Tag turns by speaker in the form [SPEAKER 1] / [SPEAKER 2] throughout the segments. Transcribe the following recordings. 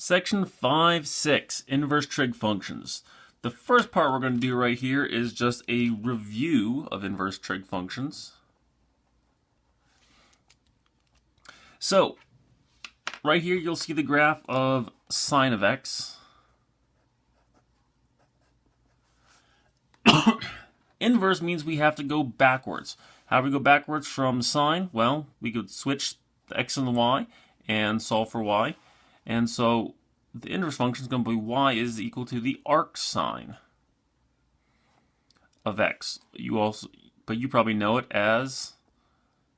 [SPEAKER 1] Section 5.6, inverse trig functions. The first part we're going to do right here is just a review of inverse trig functions. So, right here you'll see the graph of sine of x. Inverse means we have to go backwards. How do we go backwards from sine? Well, we could switch the x and the y and solve for y. And so the inverse function is going to be y is equal to the arc sine of x. But you probably know it as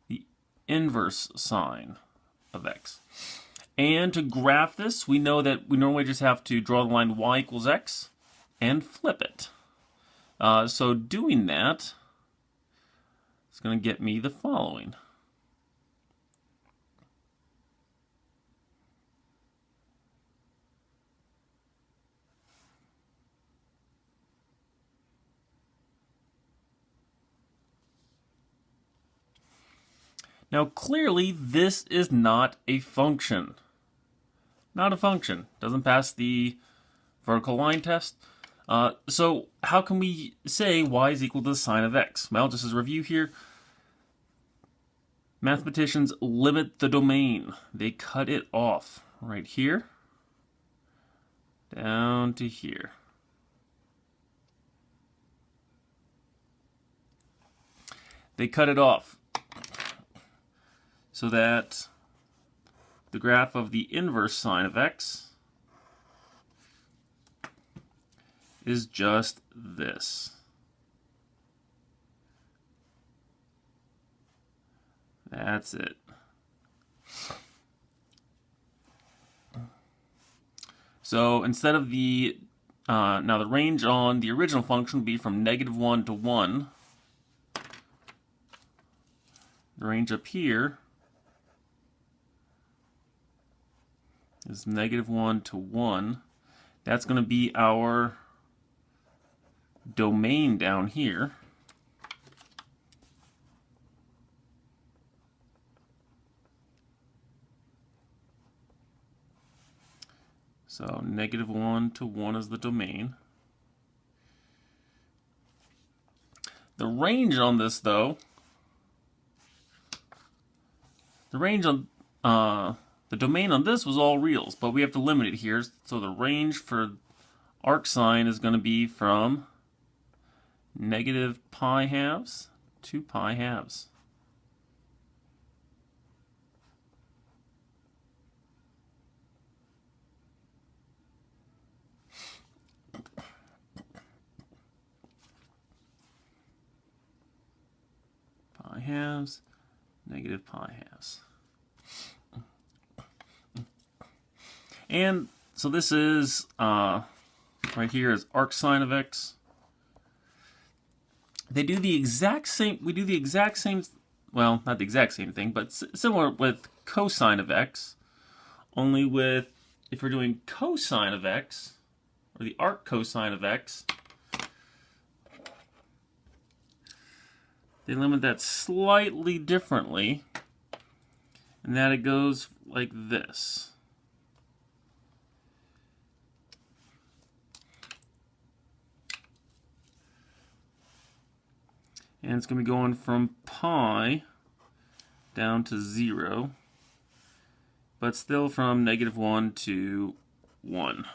[SPEAKER 1] the inverse sine of x. And to graph this, we know that we normally just have to draw the line y equals x and flip it. So doing that is going to get me the following. Now clearly this is not a function. Not a function. Doesn't pass the vertical line test. So how can we say y is equal to the sine of x? Well, just as a review here, mathematicians limit the domain. They cut it off right here down to here. They cut it off so that the graph of the inverse sine of x is just this. That's it. So instead of the, now the range on the original function would be from -1 to 1. The range up here is -1 to 1. That's going to be our domain down here. So -1 to 1 is the domain. The range on this, though, the range on the domain on this was all reals, but we have to limit it here. So the range for arc sine is going to be from -π12 to π12. π12, -π12. And so this is, right here is arc sine of x. They do the exact same, we do the exact same, well, not the exact same thing, but similar with cosine of x, only with, if we're doing cosine of x, or the arc cosine of x, they limit that slightly differently, and that it goes like this. And it's going to be going from pi down to 0, but still from -1 to 1.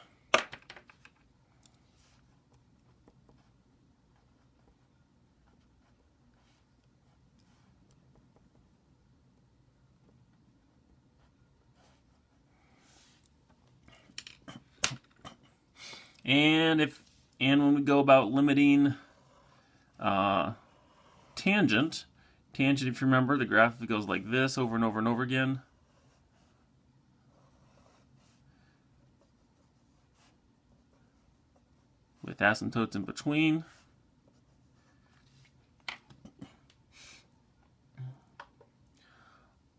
[SPEAKER 1] And when we go about limiting tangent, if you remember, the graph goes like this over and over and over again. With asymptotes in between.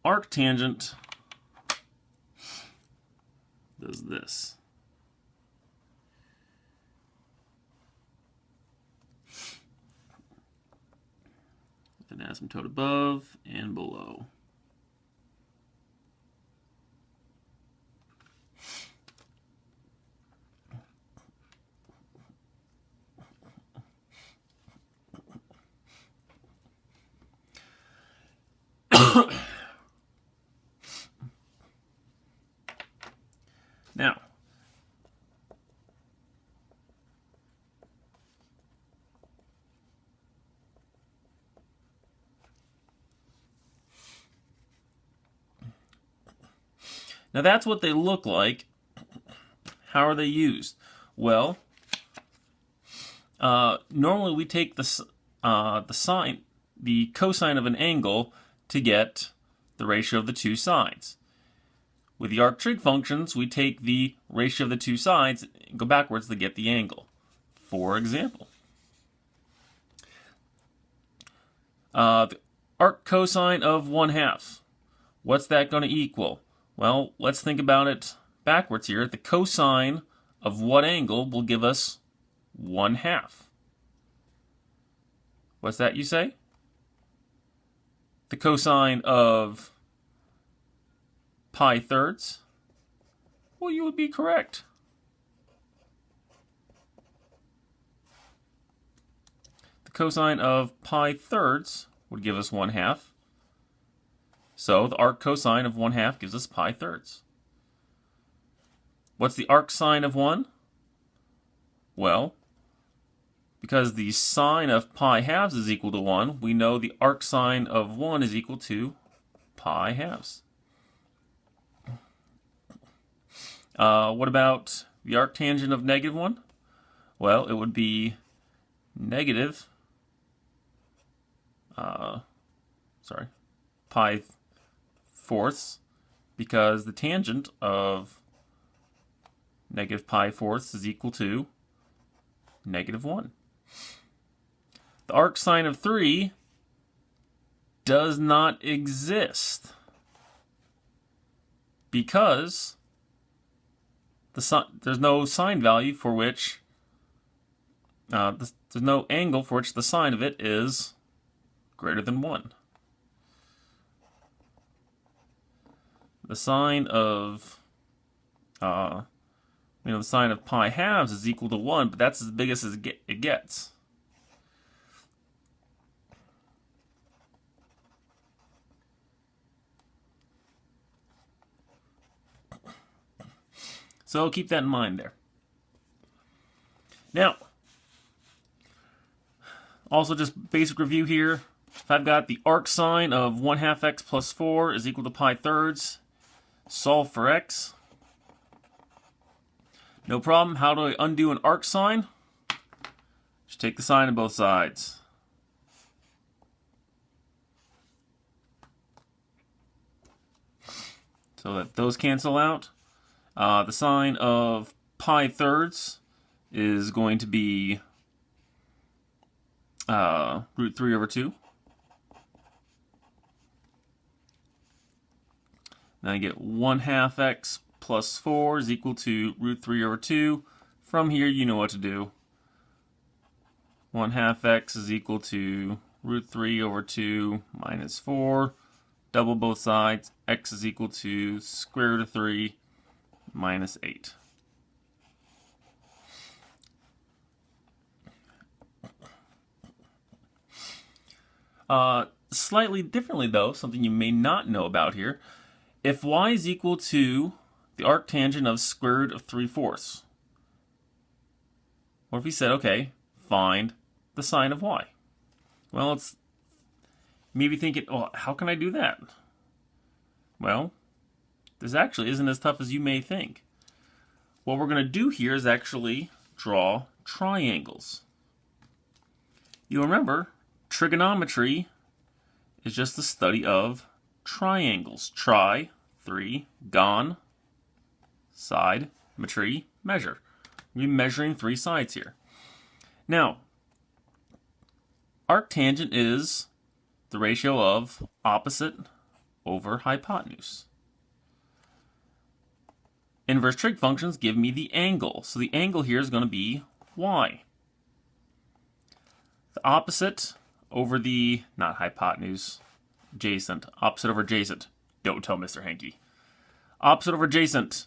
[SPEAKER 1] Arctangent does this. With an asymptote above and below. Now, that's what they look like. How are they used? Well, normally we take the cosine of an angle to get the ratio of the two sides. With the arc-trig functions, we take the ratio of the two sides and go backwards to get the angle. For example, the arc cosine of 1/2. What's that going to equal? Well, let's think about it backwards here. The cosine of what angle will give us 1/2? What's that you say? The cosine of pi thirds? Well, you would be correct. The cosine of pi thirds would give us 1/2. So the arc cosine of 1/2 gives us pi thirds. What's the arc sine of 1? Well, because the sine of pi halves is equal to 1, we know the arc sine of 1 is equal to pi halves. What about the arctangent of -1? Well, it would be negative, pi fourths, because the tangent of negative pi fourths is equal to -1. The arc sine of 3 does not exist because there's no sine value for which, there's no angle for which the sine of it is greater than 1. The sine of, the sine of pi halves is equal to 1, but that's as big as it gets. So keep that in mind there. Now, also just basic review here. If I've got the arc sine of 1/2 x plus 4 is equal to pi thirds, solve for x. No problem. How do I undo an arc sine? Just take the sine of both sides. So that those cancel out. The sine of pi thirds is going to be root 3 over 2. Then I get 1/2 x plus 4 is equal to root 3 over 2. From here, you know what to do. 1/2 x is equal to root 3 over 2 minus 4. Double both sides. X is equal to square root of 3 minus 8. Slightly differently though, something you may not know about here. If y is equal to the arctangent of square root of 3/4, what if we said, okay, find the sine of y? Well, it's maybe thinking, oh, how can I do that? Well, this actually isn't as tough as you may think. What we're going to do here is actually draw triangles. You remember, trigonometry is just the study of triangles. Tri, 3, gon, side, metry, measure. We're measuring 3 sides here. Now, arctangent is the ratio of opposite over hypotenuse. Inverse trig functions give me the angle. So the angle here is going to be y. The opposite over the, not hypotenuse, adjacent. Opposite over adjacent. Don't tell Mr. Hankey. Opposite over adjacent.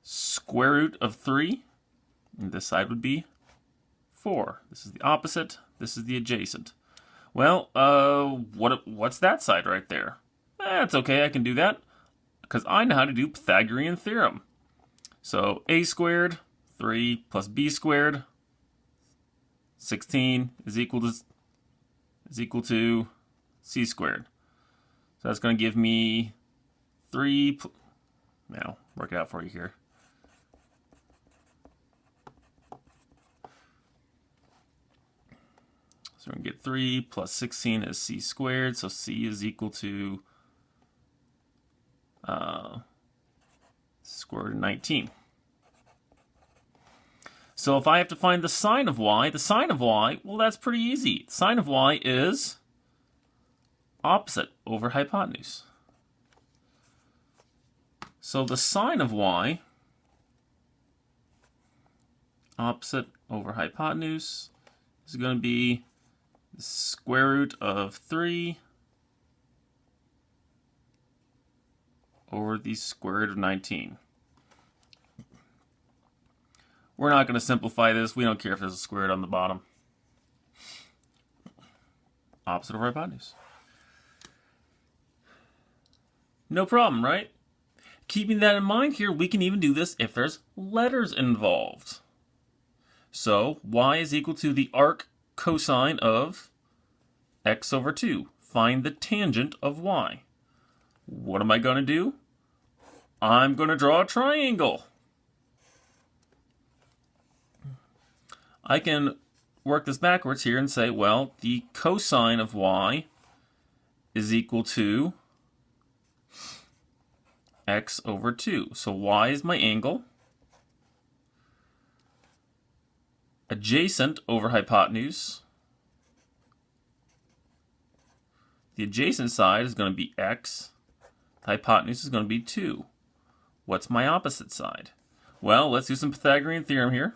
[SPEAKER 1] Square root of 3. And this side would be 4. This is the opposite. This is the adjacent. Well, what's that side right there? That's okay, I can do that, because I know how to do Pythagorean theorem. So a squared, 3 plus b squared, 16 is equal to c squared. So that's going to give me 3, now work it out for you here. So we're going to get 3 plus 16 is c squared, so c is equal to square root of 19. So if I have to find the sine of y, well, that's pretty easy. The sine of y is opposite over hypotenuse. So the sine of y, opposite over hypotenuse, is going to be the square root of 3 over the square root of 19. We're not going to simplify this. We don't care if there's a square root on the bottom. Opposite over hypotenuse. No problem, right? Keeping that in mind here, we can even do this if there's letters involved. So y is equal to the arc cosine of x over 2. Find the tangent of y. What am I going to do? I'm going to draw a triangle. I can work this backwards here and say, well, the cosine of y is equal to x over 2. So y is my angle. Adjacent over hypotenuse. The adjacent side is going to be x. The hypotenuse is going to be 2. What's my opposite side? Well, let's do some Pythagorean theorem here.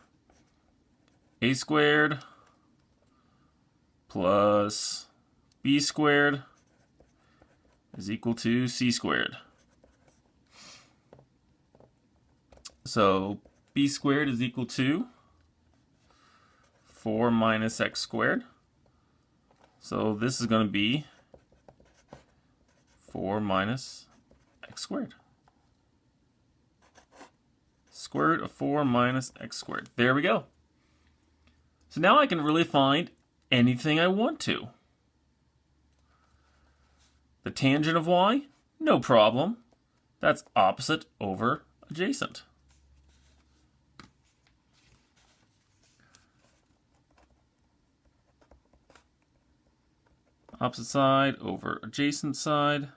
[SPEAKER 1] A squared plus b squared is equal to c squared. So b squared is equal to 4 minus x squared. So this is going to be 4 minus x squared. Square root of 4 minus x squared. There we go. So now I can really find anything I want to. The tangent of y? No problem. That's opposite over adjacent. Opposite side over adjacent side.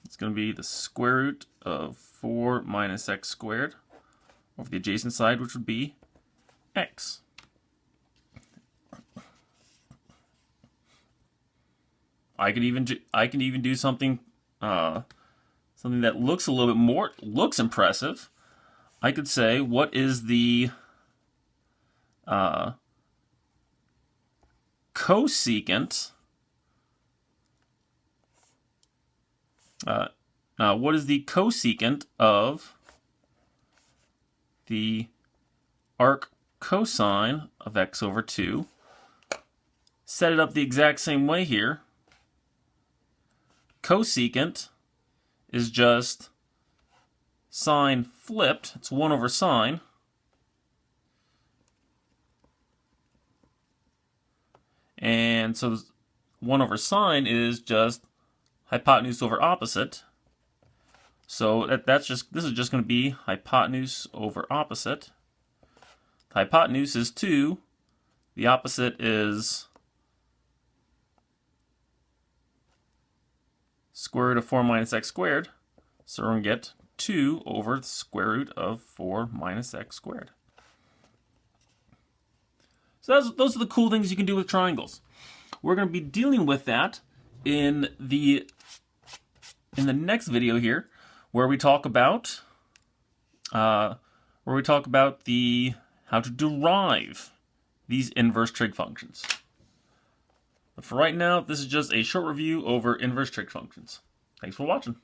[SPEAKER 1] It's going to be the square root of 4 minus x squared over the adjacent side, which would be x. I can even do something something that looks a little bit more impressive. I could say, what is the cosecant? What is the cosecant of the arc cosine of x over 2? Set it up the exact same way here. Cosecant is just sine flipped. It's 1 over sine. And so 1 over sine is just hypotenuse over opposite. So this is just going to be hypotenuse over opposite. The hypotenuse is 2. The opposite is square root of 4 minus x squared. So we're going to get 2 over the square root of 4 minus x squared. So those are the cool things you can do with triangles. We're going to be dealing with that in the next video here, where we talk about how to derive these inverse trig functions. But for right now, this is just a short review over inverse trig functions. Thanks for watching.